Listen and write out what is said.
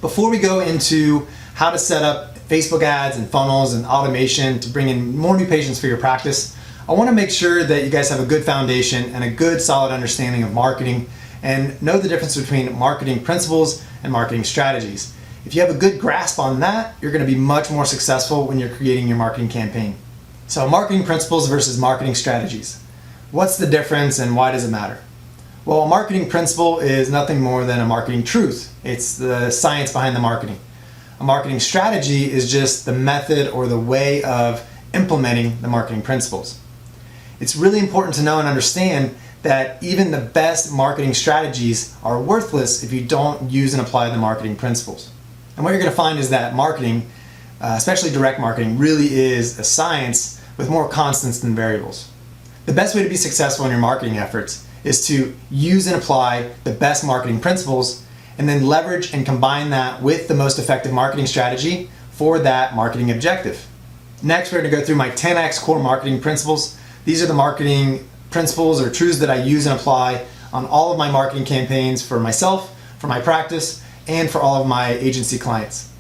Before we go into how to set up Facebook ads and funnels and automation to bring in more new patients for your practice, I want to make sure that you guys have a good foundation and a good solid understanding of marketing and know the difference between marketing principles and marketing strategies. If you have a good grasp on that, you're going to be much more successful when you're creating your marketing campaign. So marketing principles versus marketing strategies. What's the difference and why does it matter? Well, a marketing principle is nothing more than a marketing truth. It's the science behind the marketing. A marketing strategy is just the method or the way of implementing the marketing principles. It's really important to know and understand that even the best marketing strategies are worthless if you don't use and apply the marketing principles. And what you're going to find is that marketing, especially direct marketing, really is a science with more constants than variables. The best way to be successful in your marketing efforts is to use and apply the best marketing principles and then leverage and combine that with the most effective marketing strategy for that marketing objective. Next, we're going to go through my 10x core marketing principles. These are the marketing principles or truths that I use and apply on all of my marketing campaigns for myself, for my practice, and for all of my agency clients.